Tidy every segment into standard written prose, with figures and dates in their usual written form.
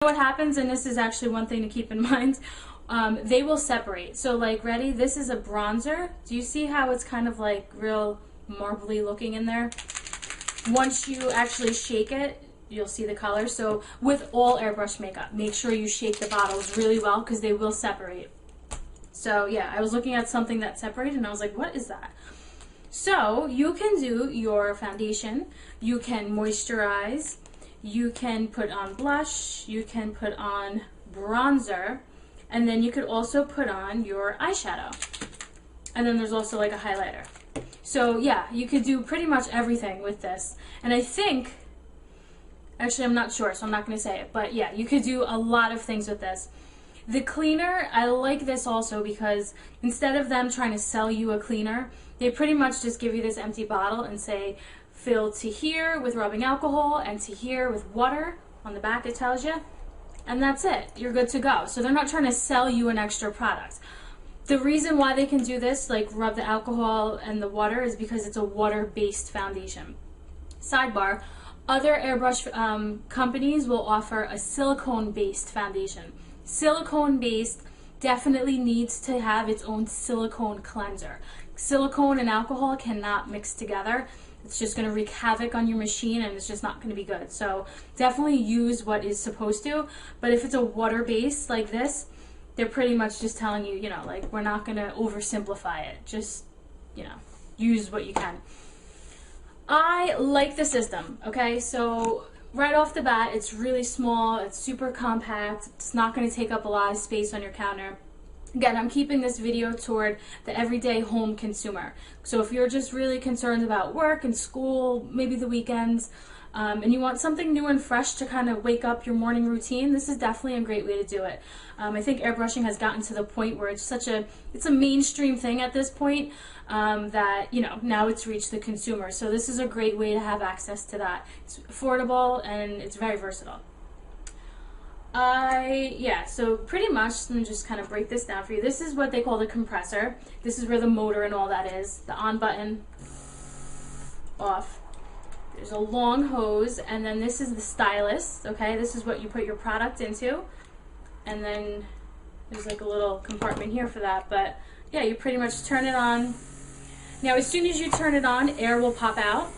What happens, and this is actually one thing to keep in mind, they will separate. So like, ready? This is a bronzer. Do you see how it's kind of like real marbly looking in there? Once you actually shake it, you'll see the color. So with all airbrush makeup, make sure you shake the bottles really well because they will separate. So yeah, I was looking at something that separated and I was like, what is that? So you can do your foundation, you can moisturize, you can put on blush, you can put on bronzer, and then you could also put on your eyeshadow. And then there's also like a highlighter. So yeah, you could do pretty much everything with this. And I think, actually I'm not sure, so I'm not going to say it, but yeah, you could do a lot of things with this. The cleaner, I like this also because instead of them trying to sell you a cleaner, they pretty much just give you this empty bottle and say, fill to here with rubbing alcohol and to here with water. On the back it tells you. And that's it. You're good to go. So they're not trying to sell you an extra product. The reason why they can do this, like rub the alcohol and the water, is because it's a water-based foundation. Sidebar, other airbrush companies will offer a silicone-based foundation. Silicone-based definitely needs to have its own silicone cleanser. Silicone and alcohol cannot mix together. It's just going to wreak havoc on your machine and it's just not going to be good. So definitely use what is supposed to. But if it's a water-based like this, they're pretty much just telling you, you know, like, we're not going to oversimplify it. Just, you know, use what you can. I like the system, okay? So right off the bat, it's really small, it's super compact, it's not going to take up a lot of space on your counter. Again, I'm keeping this video toward the everyday home consumer. So if you're just really concerned about work and school, maybe the weekends, and you want something new and fresh to kind of wake up your morning routine, this is definitely a great way to do it. I think airbrushing has gotten to the point where it's a mainstream thing at this point, that, you know, now it's reached the consumer. So this is a great way to have access to that. It's affordable and it's very versatile. Yeah, so pretty much, let me just kind of break this down for you. This is what they call the compressor. This is where the motor and all that is. The on button, off. There's a long hose, and then this is the stylus, okay? This is what you put your product into. And then there's like a little compartment here for that, but yeah, you pretty much turn it on. Now, as soon as you turn it on, air will pop out.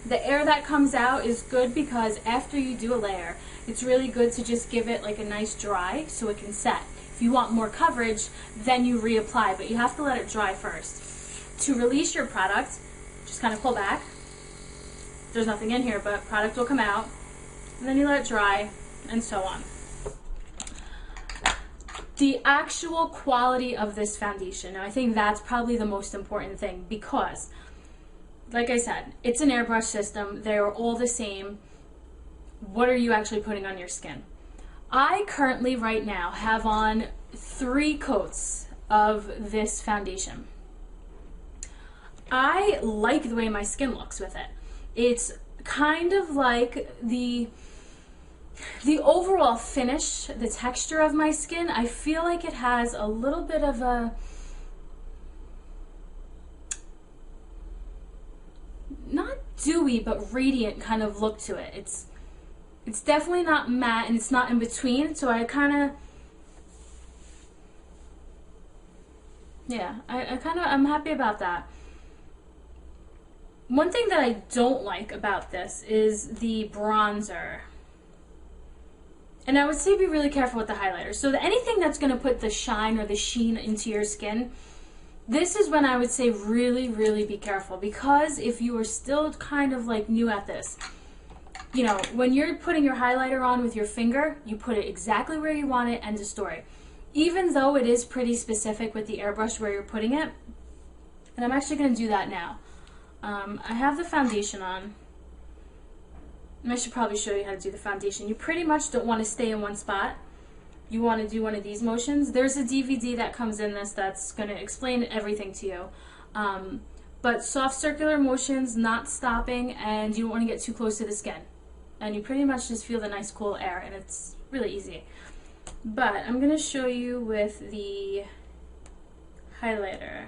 The air that comes out is good because after you do a layer, it's really good to just give it like a nice dry so it can set. If you want more coverage, then you reapply, but you have to let it dry first. To release your product, just kind of pull back. There's nothing in here, but product will come out, and then you let it dry, and so on. The actual quality of this foundation, and I think that's probably the most important thing, because like I said, it's an airbrush system. They're all the same. What are you actually putting on your skin? I currently, right now, have on 3 coats of this foundation. I like the way my skin looks with it. It's kind of like the overall finish, the texture of my skin. I feel like it has a little bit of a, not dewy, but radiant kind of look to it. It's definitely not matte, and it's not in between, so I kind of, yeah, I'm happy about that. One thing that I don't like about this is the bronzer. And I would say be really careful with the highlighter. So anything that's going to put the shine or the sheen into your skin, this is when I would say really, really be careful, because if you are still kind of like new at this, you know, when you're putting your highlighter on with your finger, you put it exactly where you want it, end of story. Even though it is pretty specific with the airbrush where you're putting it, and I'm actually going to do that now. I have the foundation on, and I should probably show you how to do the foundation. You pretty much don't want to stay in one spot. You want to do one of these motions. There's a DVD that comes in this that's going to explain everything to you. But soft circular motions, not stopping, and you don't want to get too close to the skin. And you pretty much just feel the nice cool air, and it's really easy. But I'm going to show you with the highlighter.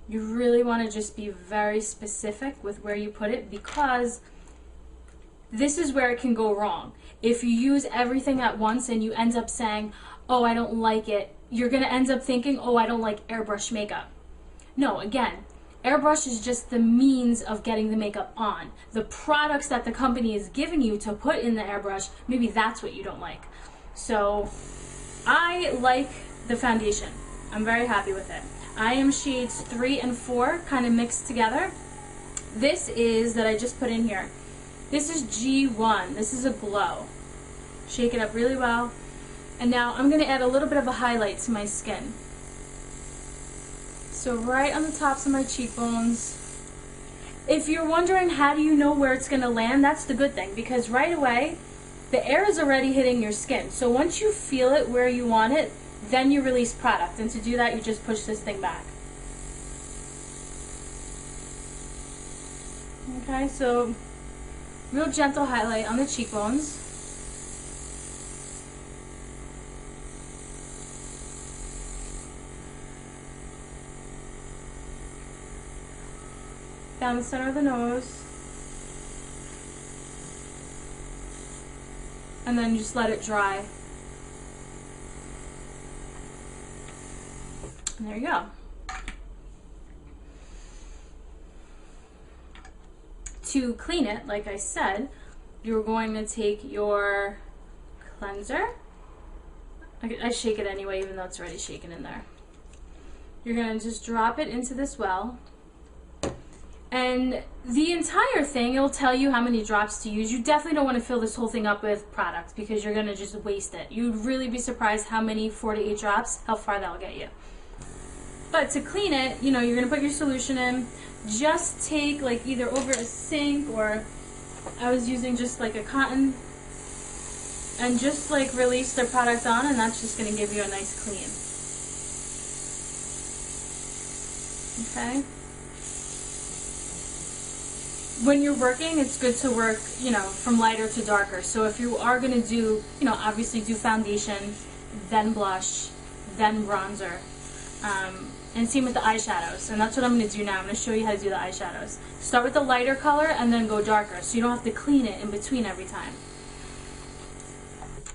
You really want to just be very specific with where you put it, because this is where it can go wrong. If you use everything at once and you end up saying, oh, I don't like it, you're going to end up thinking, oh, I don't like airbrush makeup. No, again, airbrush is just the means of getting the makeup on. The products that the company is giving you to put in the airbrush, maybe that's what you don't like. So I like the foundation. I'm very happy with it. I am shades 3 and 4 kind of mixed together. This is, that I just put in here, this is G1. This is a glow. Shake it up really well. And now I'm going to add a little bit of a highlight to my skin. So right on the tops of my cheekbones. If you're wondering how do you know where it's going to land, that's the good thing, because right away the air is already hitting your skin. So once you feel it where you want it, then you release product. And to do that, you just push this thing back. Okay, so real gentle highlight on the cheekbones. Down the center of the nose. And then just let it dry. And there you go. To clean it, like I said, you're going to take your cleanser. I shake it anyway, even though it's already shaken in there. You're going to just drop it into this well. And the entire thing, it'll tell you how many drops to use. You definitely don't want to fill this whole thing up with product because you're going to just waste it. You'd really be surprised how many 4 to 8 drops, how far that'll get you. But to clean it, you know, you're going to put your solution in. Just take like either over a sink, or I was using just like a cotton, and just like release the product on, and that's just going to give you a nice clean. Okay? When you're working, it's good to work, you know, from lighter to darker. So if you are going to do, you know, obviously do foundation, then blush, then bronzer. And same with the eyeshadows, and that's what I'm going to do now. I'm going to show you how to do the eyeshadows. Start with the lighter color and then go darker, so you don't have to clean it in between every time.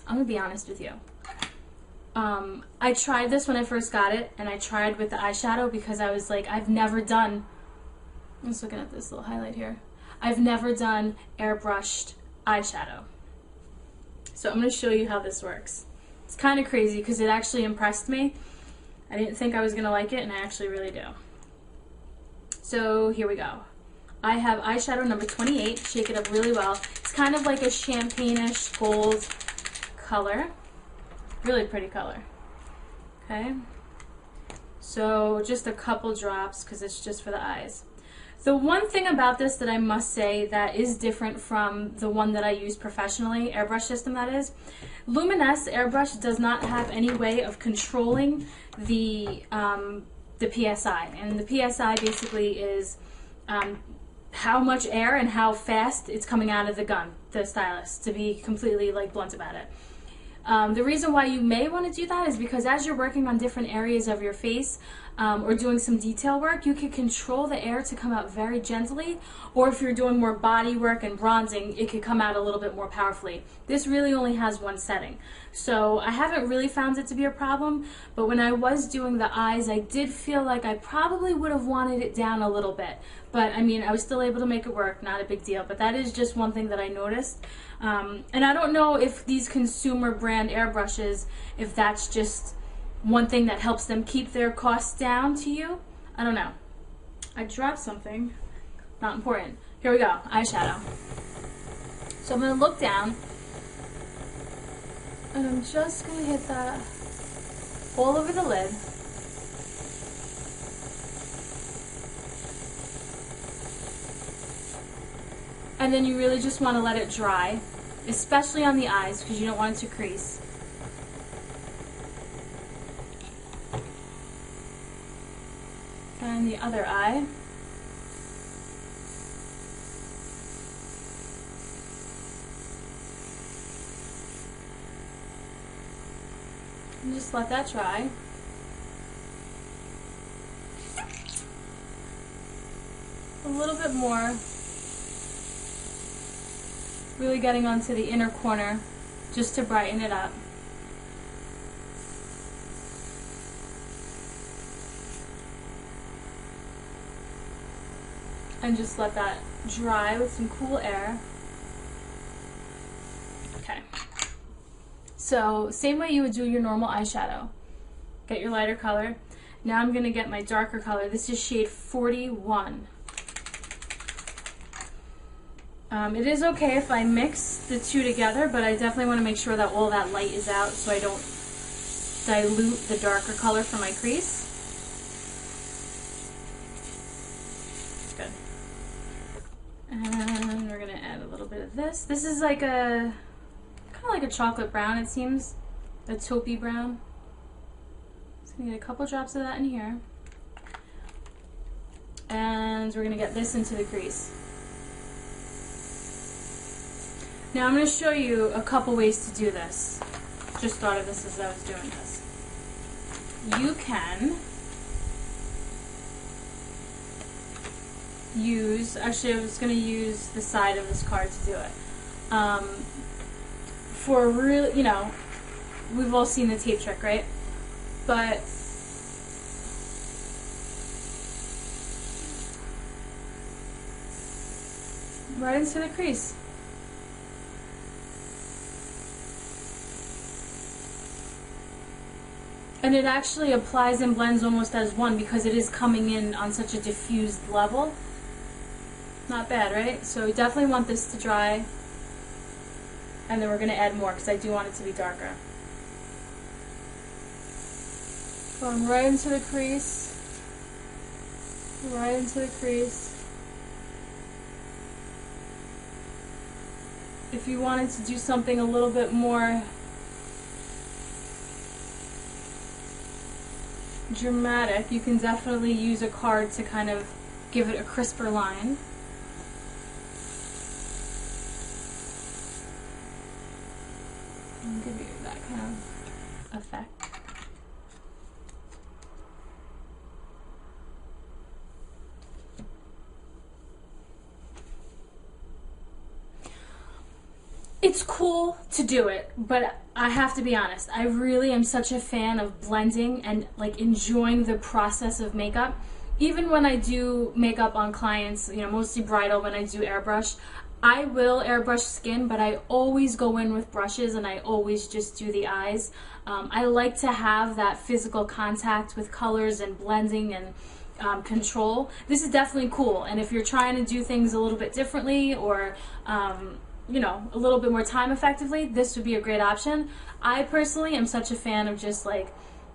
I'm going to be honest with you. I tried this when I first got it, and I tried with the eyeshadow because I was like, I've never done, I'm just looking at this little highlight here. I've never done airbrushed eyeshadow. So I'm going to show you how this works. It's kind of crazy because it actually impressed me. I didn't think I was going to like it, and I actually really do. So here we go. I have eyeshadow number 28. Shake it up really well. It's kind of like a champagne-ish gold color. Really pretty color. Okay. So just a couple drops because it's just for the eyes. The one thing about this that I must say that is different from the one that I use professionally, airbrush system that is, Luminess airbrush does not have any way of controlling the PSI. And the PSI basically is how much air and how fast it's coming out of the gun, the stylus, to be completely like blunt about it. The reason why you may want to do that is because as you're working on different areas of your face or doing some detail work, you can control the air to come out very gently, or if you're doing more body work and bronzing, it could come out a little bit more powerfully. This really only has one setting. So I haven't really found it to be a problem, but when I was doing the eyes, I did feel like I probably would have wanted it down a little bit. But I mean, I was still able to make it work, not a big deal. But that is just one thing that I noticed. And I don't know if these consumer brand airbrushes, if that's just one thing that helps them keep their costs down to you. I don't know. I dropped something. Not important. Here we go. Eyeshadow. So I'm going to look down. And I'm just going to hit that all over the lid. And then you really just want to let it dry, especially on the eyes because you don't want it to crease. And the other eye. And just let that dry. A little bit more. Really getting onto the inner corner just to brighten it up. And just let that dry with some cool air. Okay. So, same way you would do your normal eyeshadow. Get your lighter color. Now I'm going to get my darker color. This is shade 41. It is okay if I mix the two together, but I definitely want to make sure that all that light is out so I don't dilute the darker color for my crease. Good. And we're going to add a little bit of this. This is like a, kind of like a chocolate brown, it seems. A taupey brown. So I'm going to get a couple drops of that in here. And we're going to get this into the crease. Now I'm going to show you a couple ways to do this. Just thought of this as I was doing this. You can use, actually I was going to use the side of this card to do it. For really, you know, we've all seen the tape trick, right? But right into the crease. And it actually applies and blends almost as one because it is coming in on such a diffused level. Not bad, right? So we definitely want this to dry. And then we're going to add more because I do want it to be darker. Going right into the crease. Right into the crease. If you wanted to do something a little bit more dramatic, you can definitely use a card to kind of give it a crisper line. And give you that kind of effect. It's cool to do it, but I have to be honest, I really am such a fan of blending and like enjoying the process of makeup. Even when I do makeup on clients, you know, mostly bridal, when I do airbrush, I will airbrush skin, but I always go in with brushes and I always just do the eyes. I like to have that physical contact with colors and blending and control. This is definitely cool, and if you're trying to do things a little bit differently or you know, a little bit more time effectively, this would be a great option. I personally am such a fan of just like,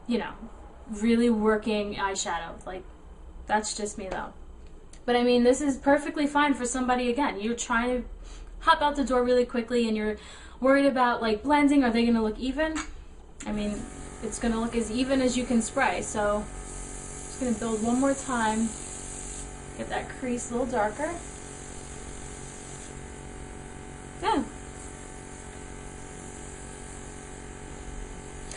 you know, really working eyeshadow. Like, that's just me though. But I mean, this is perfectly fine for somebody, again, you're trying to hop out the door really quickly and you're worried about like blending, are they going to look even? I mean, it's going to look as even as you can spray. So, just going to build one more time, get that crease a little darker. Yeah.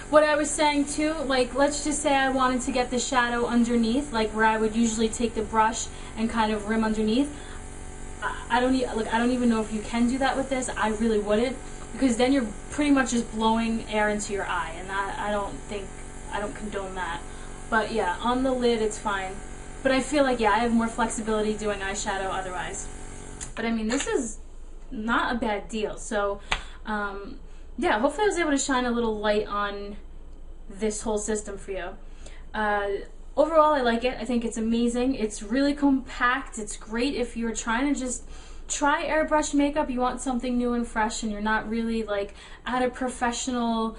What I was saying too, like let's just say I wanted to get the shadow underneath, like where I would usually take the brush and kind of rim underneath. I don't even know if you can do that with this. I really wouldn't, because then you're pretty much just blowing air into your eye, and I don't condone that. But yeah, on the lid it's fine. But I feel like, yeah, I have more flexibility doing eyeshadow otherwise. But I mean, this is not a bad deal. So yeah, hopefully I was able to shine a little light on this whole system for you. Overall, I like it. I think it's amazing. It's really compact. It's great if you're trying to just try airbrush makeup. You want something new and fresh and you're not really like at a professional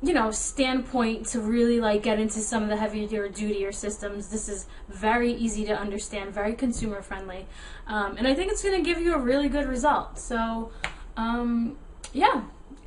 you know, standpoint to really like get into some of the heavier duty systems. This is very easy to understand, very consumer friendly, and I think it's going to give you a really good result. So yeah.